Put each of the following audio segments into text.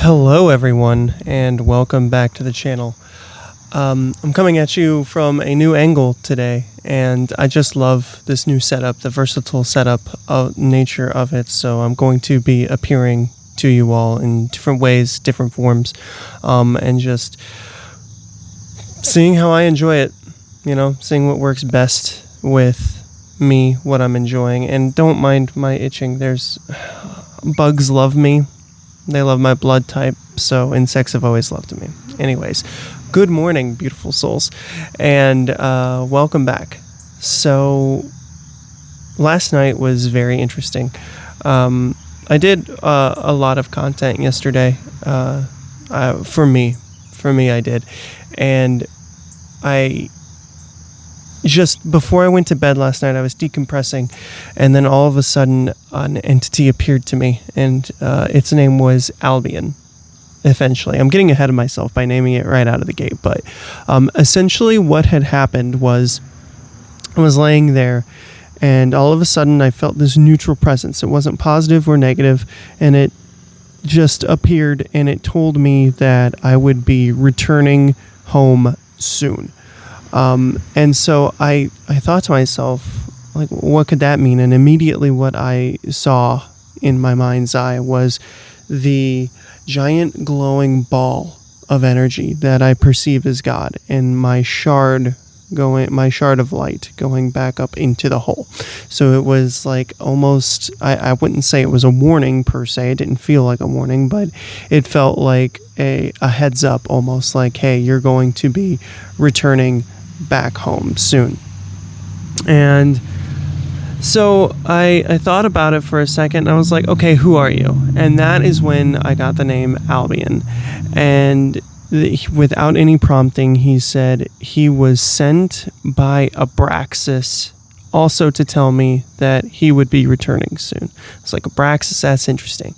Hello everyone, and welcome back to the channel. I'm coming at you from a new angle today, and I just love this new setup, the versatile setup of nature of it. So I'm going to be appearing to you all in different ways, different forms, and just seeing how I enjoy it, seeing what works best with me, what I'm enjoying. And don't mind my itching. There's bugs love me. They love my blood type, so insects have always loved me. Anyways, good morning, beautiful souls, and welcome back. So, last night was very interesting. I did a lot of content yesterday. For me, I did, and I just before I went to bed last night, I was decompressing, and then all of a sudden an entity appeared to me, and its name was Albion. Eventually, I'm getting ahead of myself by naming it right out of the gate, but essentially what had happened was I was laying there, and all of a sudden I felt this neutral presence. It wasn't positive or negative, and it just appeared, and it told me that I would be returning home soon. And so I thought to myself, like, what could that mean? And immediately what I saw in my mind's eye was the giant glowing ball of energy that I perceive as God, and my shard of light going back up into the hole. So it was like almost, I wouldn't say it was a warning per se. It didn't feel like a warning, but it felt like a heads up, almost like, hey, you're going to be returning back home soon. And so I thought about it for a second, and I was like, okay, who are you? And that is when I got the name Albion. And without any prompting, he said he was sent by Abraxas also to tell me that he would be returning soon. It's like, Abraxas, that's interesting.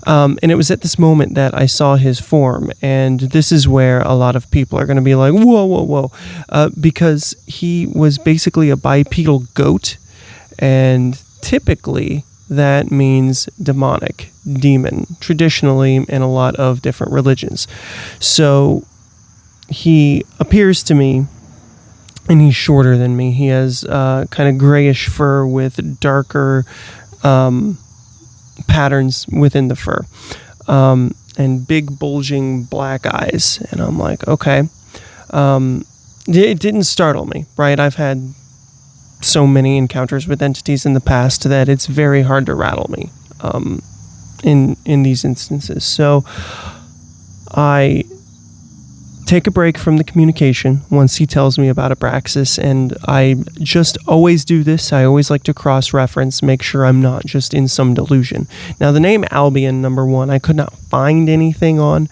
And it was at this moment that I saw his form, and this is where a lot of people are going to be like, whoa, because he was basically a bipedal goat, and typically that means demonic, demon, traditionally in a lot of different religions. So he appears to me, and he's shorter than me. He has kind of grayish fur with darker patterns within the fur, and big bulging black eyes. And I'm like, okay. It didn't startle me, right? I've had so many encounters with entities in the past that it's very hard to rattle me in these instances. So I take a break from the communication once he tells me about Abraxas, and I just always do this. I always like to cross-reference, make sure I'm not just in some delusion. Now, the name Albion, number one, I could not find anything on,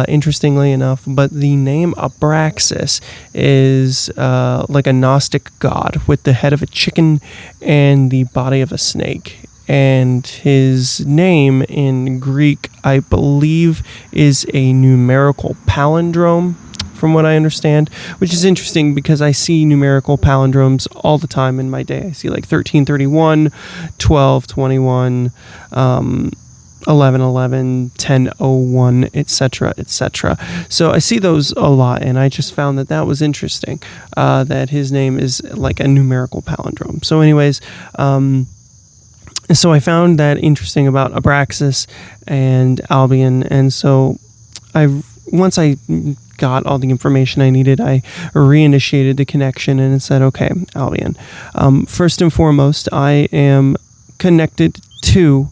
interestingly enough, but the name Abraxas is like a Gnostic god with the head of a chicken and the body of a snake. And his name in Greek, I believe, is a numerical palindrome, from what I understand, which is interesting because I see numerical palindromes all the time in my day. I see like 1331, 1221, 1111, 1001, etc., etc. So I see those a lot, and I just found that was interesting, that his name is like a numerical palindrome. So anyways, so I found that interesting about Abraxas and Albion, and so once I got all the information I needed, I reinitiated the connection, and it said, okay, Albion, first and foremost, I am connected to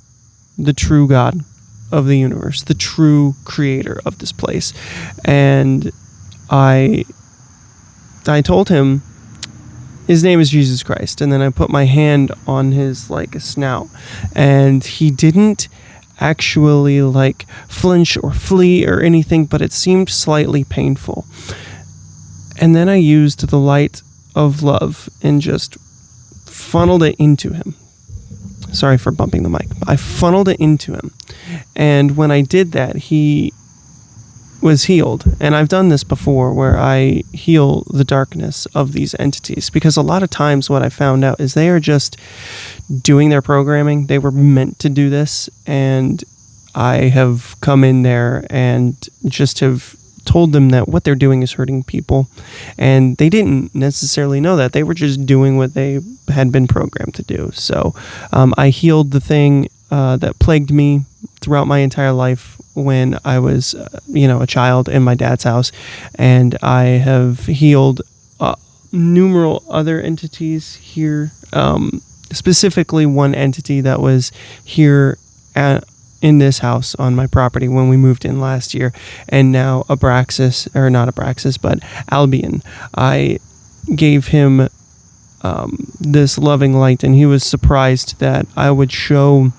the true God of the universe, the true creator of this place. And I told him his name is Jesus Christ, and then I put my hand on his snout, and he didn't actually flinch or flee or anything, but it seemed slightly painful. And then I used the light of love and just funneled it into him. Sorry for bumping the mic. I funneled it into him, and when I did that, he was healed. And I've done this before where I heal the darkness of these entities, because a lot of times what I found out is they are just doing their programming. They were meant to do this, and I have come in there and just have told them that what they're doing is hurting people, and they didn't necessarily know that. They were just doing what they had been programmed to do. So I healed the thing that plagued me throughout my entire life when I was a child in my dad's house, and I have healed numerous other entities here, specifically one entity that was here in this house on my property when we moved in last year, and now Albion. I gave him this loving light, and he was surprised that I would show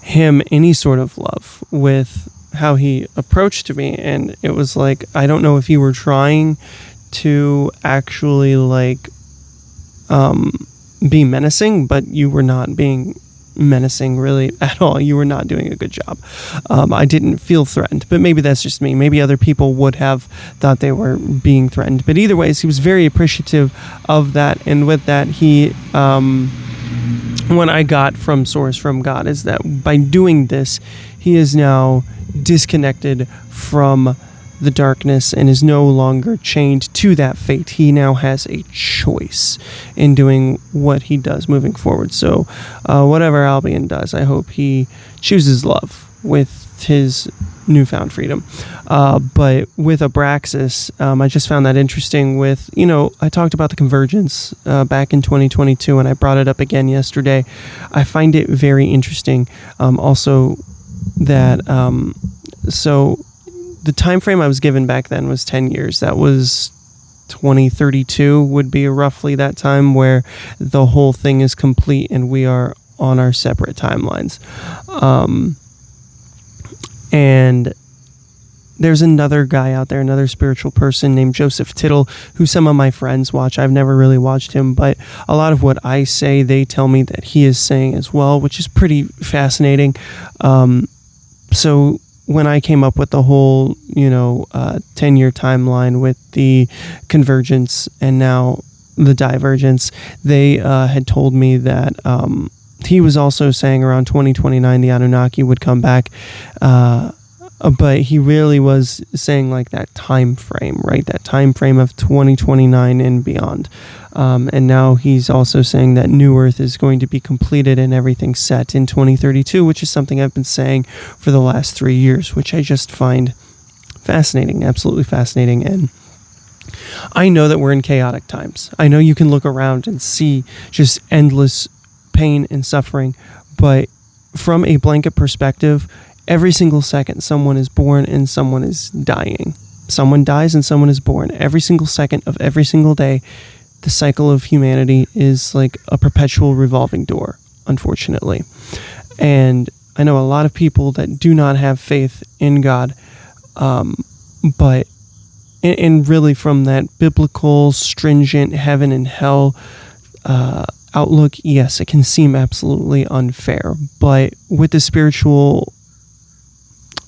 him any sort of love with how he approached me. And it was like, I don't know if you were trying to actually be menacing, but you were not being menacing really at all. You were not doing a good job. I didn't feel threatened, but maybe that's just me. Maybe other people would have thought they were being threatened. But either ways, he was very appreciative of that. And with that, he what I got from source, from God, is that by doing this, he is now disconnected from the darkness and is no longer chained to that fate. He now has a choice in doing what he does moving forward. So whatever Albion does, I hope he chooses love with his newfound freedom. But with Abraxas, I just found that interesting with, I talked about the convergence back in 2022, and I brought it up again yesterday. I find it very interesting also that, so the time frame I was given back then was 10 years. That was 2032 would be roughly that time where the whole thing is complete and we are on our separate timelines. And there's another guy out there, another spiritual person named Joseph Tittle, who some of my friends watch. I've never really watched him, but a lot of what I say, they tell me that he is saying as well, which is pretty fascinating. So when I came up with the whole, 10-year timeline with the convergence and now the divergence, they had told me that he was also saying around 2029 the Anunnaki would come back, but he really was saying like that time frame, right? That time frame of 2029 and beyond. And now he's also saying that New Earth is going to be completed and everything set in 2032, which is something I've been saying for the last 3 years, which I just find fascinating, absolutely fascinating. And I know that we're in chaotic times. I know you can look around and see just endless pain and suffering, but from a blanket perspective, every single second someone is born and someone is dying. Someone dies and someone is born. Every single second of every single day, the cycle of humanity is like a perpetual revolving door, unfortunately. And I know a lot of people that do not have faith in God, but and really from that biblical, stringent heaven and hell outlook, yes, it can seem absolutely unfair. But with the spiritual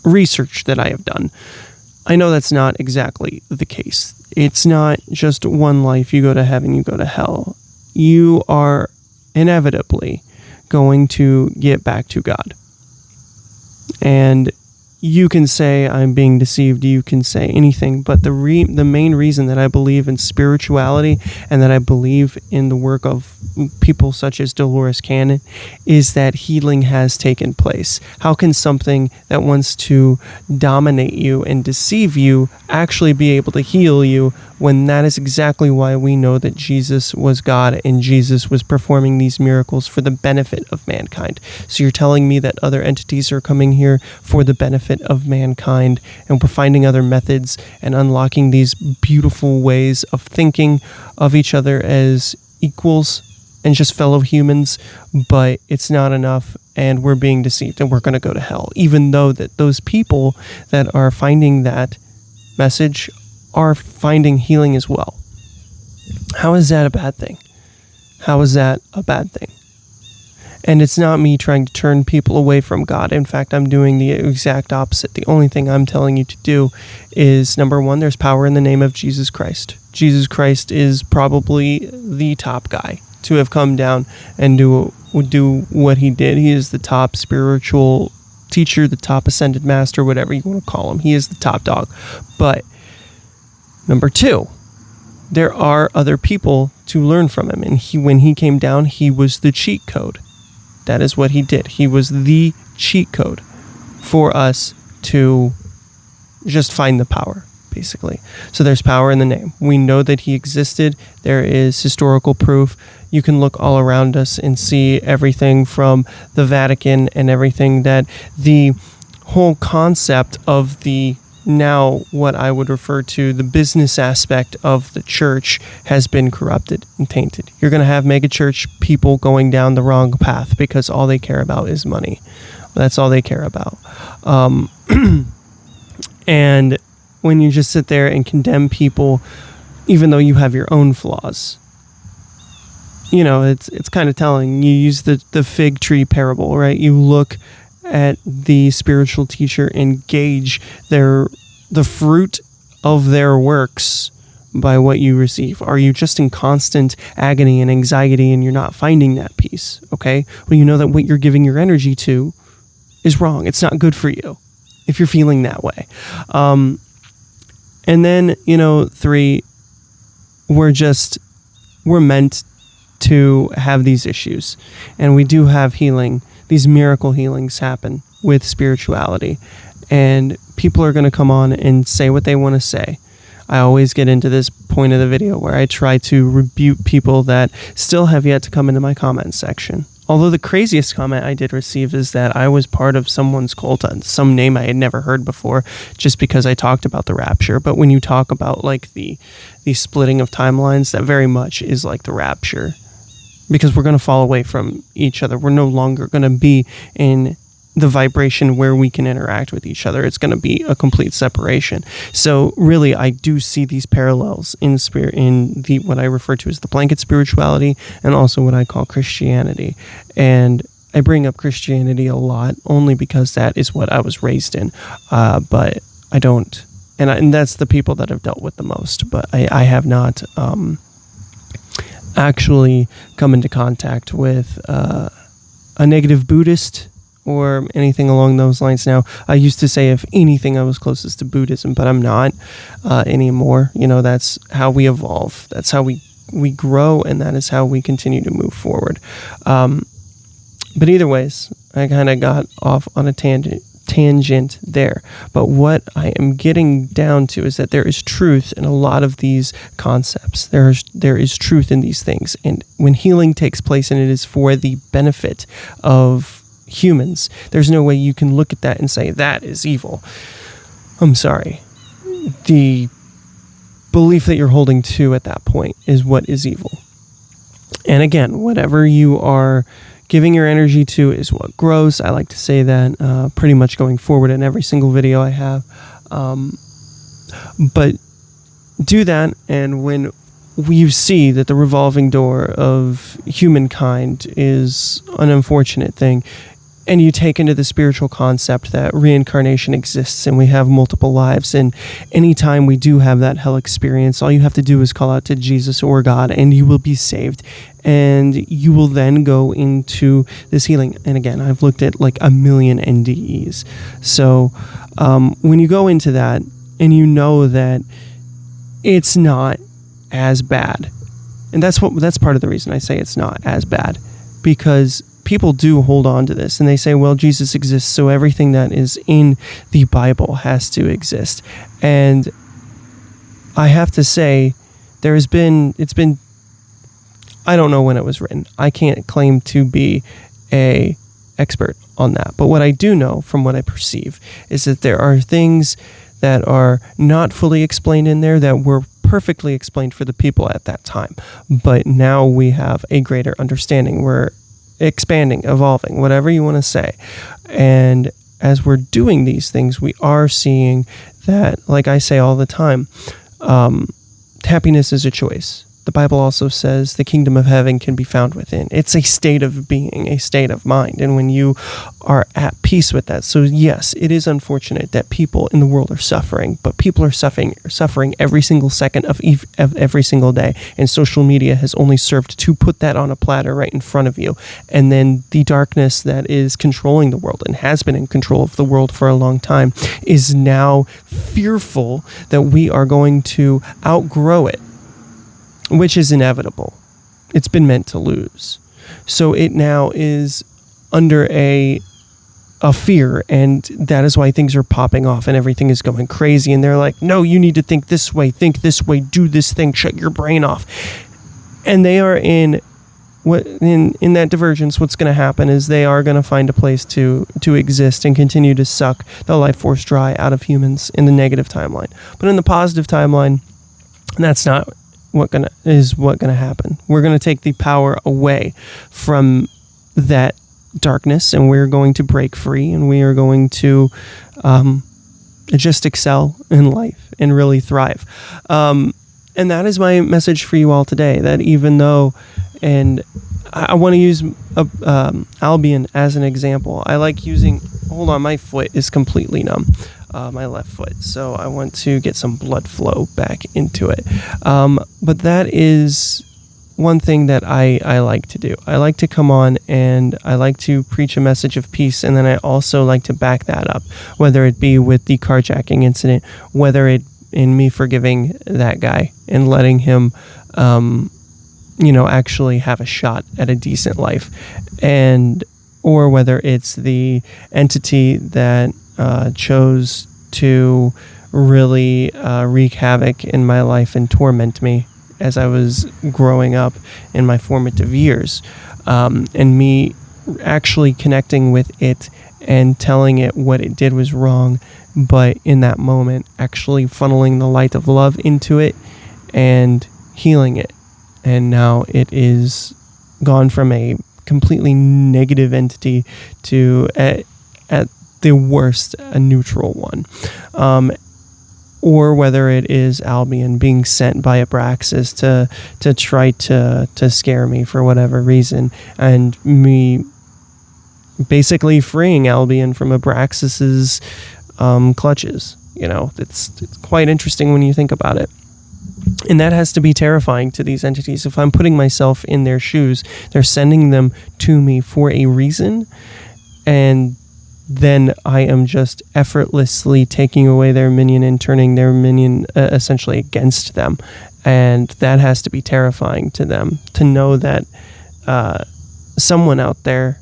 research that I have done, I know that's not exactly the case. It's not just one life, you go to heaven, you go to hell. You are inevitably going to get back to God. And you can say I'm being deceived, you can say anything, but the main reason that I believe in spirituality and that I believe in the work of people such as Dolores Cannon is that healing has taken place. How can something that wants to dominate you and deceive you actually be able to heal you when that is exactly why we know that Jesus was God and Jesus was performing these miracles for the benefit of mankind? So you're telling me that other entities are coming here for the benefit of mankind, and we're finding other methods and unlocking these beautiful ways of thinking of each other as equals and just fellow humans, but it's not enough and we're being deceived and we're going to go to hell, even though that those people that are finding that message are finding healing as well. How is that a bad thing? How is that a bad thing? And it's not me trying to turn people away from God. In fact, I'm doing the exact opposite. The only thing I'm telling you to do is, number one, there's power in the name of Jesus Christ. Jesus Christ is probably the top guy to have come down and do what he did. He is the top spiritual teacher, the top ascended master, whatever you want to call him. He is the top dog. But number 2, there are other people to learn from him. And when he came down, he was the cheat code. That is what he did. He was the cheat code for us to just find the power, basically. So there's power in the name. We know that he existed. There is historical proof. You can look all around us and see everything from the Vatican and everything that the whole concept of the now what I would refer to the business aspect of the church has been corrupted and tainted. You're going to have megachurch people going down the wrong path because all they care about is money. That's all they care about. And when you just sit there and condemn people, even though you have your own flaws, you know, it's kind of telling. You use the fig tree parable, right? You look at the spiritual teacher and gauge the fruit of their works by what you receive. Are you just in constant agony and anxiety and you're not finding that peace? Okay, well, you know that what you're giving your energy to is wrong. It's not good for you if you're feeling that way. And then, 3, we're meant to have these issues, and we do have healing. These miracle healings happen with spirituality, and people are going to come on and say what they want to say. I always get into this point of the video where I try to rebuke people that still have yet to come into my comment section. Although the craziest comment I did receive is that I was part of someone's cult, some name I had never heard before, just because I talked about the rapture. But when you talk about like the splitting of timelines, that very much is like the rapture, because we're going to fall away from each other. We're no longer going to be in the vibration where we can interact with each other. It's going to be a complete separation. So really, I do see these parallels in what I refer to as the blanket spirituality, and also what I call Christianity. And I bring up Christianity a lot only because that is what I was raised in. But I don't, and that's the people that I've dealt with the most. But I have not actually come into contact with a negative Buddhist or anything along those lines. Now, I used to say, if anything, I was closest to Buddhism, but I'm not anymore. That's how we evolve. That's how we grow, and that is how we continue to move forward. But either ways, I kind of got off on a tangent there. But what I am getting down to is that there is truth in a lot of these concepts. There is truth in these things. And when healing takes place and it is for the benefit of humans, there's no way you can look at that and say that is evil. I'm sorry. The belief that you're holding to at that point is what is evil. And again, whatever you are giving your energy to is what grows. I like to say that pretty much going forward in every single video I have. But do that, and when you see that the revolving door of humankind is an unfortunate thing, and you take into the spiritual concept that reincarnation exists and we have multiple lives, and anytime we do have that hell experience, all you have to do is call out to Jesus or God and you will be saved, and you will then go into this healing. And again, I've looked at like 1 million NDEs. So when you go into that and you know that it's not as bad, and that's part of the reason I say it's not as bad, because people do hold on to this and they say, well, Jesus exists, so everything that is in the Bible has to exist. And I have to say, it's been, I don't know when it was written. I can't claim to be a expert on that. But what I do know from what I perceive is that there are things that are not fully explained in there that were perfectly explained for the people at that time. But now we have a greater understanding. We're expanding, evolving, whatever you want to say. And as we're doing these things, we are seeing that, like I say all the time, happiness is a choice. the Bible also says the kingdom of heaven can be found within. It's a state of being, a state of mind. And when you are at peace with that, so yes, it is unfortunate that people in the world are suffering, but people are suffering every single second of every single day. And social media has only served to put that on a platter right in front of you. And then the darkness that is controlling the world and has been in control of the world for a long time is now fearful that we are going to outgrow it, which is inevitable. It's been meant to lose. So it now is under a fear, and that is why things are popping off and everything is going crazy. And they're like, no, you need to think this way, do this thing, shut your brain off. And they are in that divergence. What's going to happen is they are going to find a place to exist and continue to suck the life force dry out of humans in the negative timeline. But in the positive timeline, that's not what gonna happen. We're gonna take the power away from that darkness, and we're going to break free, and we are going to just excel in life and really thrive. And that is my message for you all today. That even though, and I want to use Albion as an example. I like using. Hold on, my foot is completely numb. My left foot, so I want to get some blood flow back into it. But that is one thing that I like to do. I like to come on and I like to preach a message of peace, and then I also like to back that up, whether it be with the carjacking incident, whether it in me forgiving that guy and letting him actually have a shot at a decent life, or whether it's the entity that chose to really wreak havoc in my life and torment me as I was growing up in my formative years, and me actually connecting with it and telling it what it did was wrong, but in that moment actually funneling the light of love into it and healing it. And now it is gone from a completely negative entity to at the worst a neutral one, or whether it is Albion being sent by Abraxas to try to scare me for whatever reason, and me basically freeing Albion from Abraxas's clutches. It's quite interesting when you think about it. And that has to be terrifying to these entities. If I'm putting myself in their shoes, they're sending them to me for a reason, and then I am just effortlessly taking away their minion and turning their minion essentially against them. And that has to be terrifying to them, to know that someone out there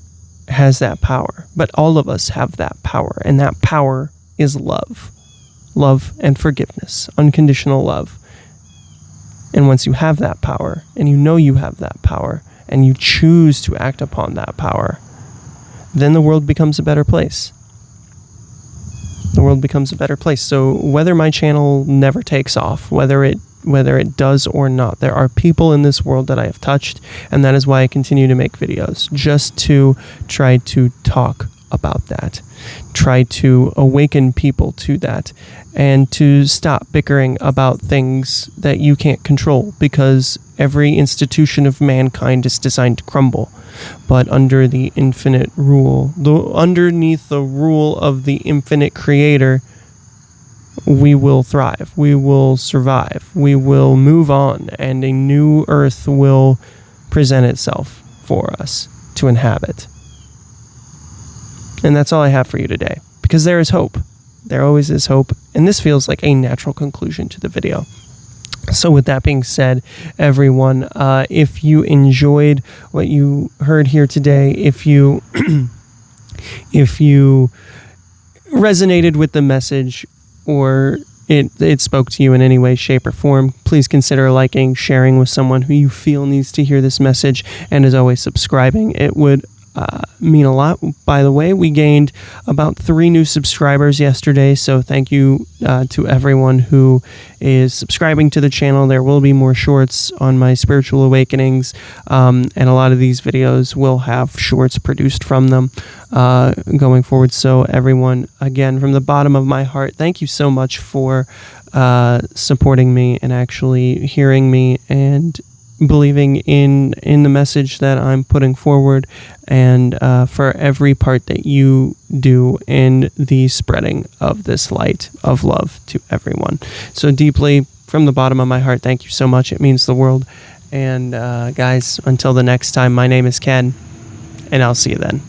has that power. But all of us have that power, and that power is love. Love and forgiveness, unconditional love. And once you have that power, and you know you have that power, and you choose to act upon that power, then the world becomes a better place. The world becomes a better place. So whether my channel never takes off, whether it does or not, there are people in this world that I have touched, and that is why I continue to make videos, just to try to talk about that, try to awaken people to that, and to stop bickering about things that you can't control, because every institution of mankind is designed to crumble. But under the infinite rule, underneath the rule of the infinite creator, we will thrive, we will survive, we will move on, and a new earth will present itself for us to inhabit. And that's all I have for you today, because there is hope. There always is hope, and this feels like a natural conclusion to the video. So with that being said, everyone, if you enjoyed what you heard here today, if you resonated with the message, or it spoke to you in any way, shape, or form, please consider liking, sharing with someone who you feel needs to hear this message, and as always, subscribing. It would mean a lot. By the way, we gained about 3 new subscribers yesterday, so thank you to everyone who is subscribing to the channel. There will be more shorts on my spiritual awakenings, and a lot of these videos will have shorts produced from them going forward. So everyone, again, from the bottom of my heart, thank you so much for supporting me and actually hearing me and believing in the message that I'm putting forward, and for every part that you do in the spreading of this light of love to everyone. So deeply, from the bottom of my heart, thank you so much. It means the world. And guys, until the next time, my name is Ken, and I'll see you then.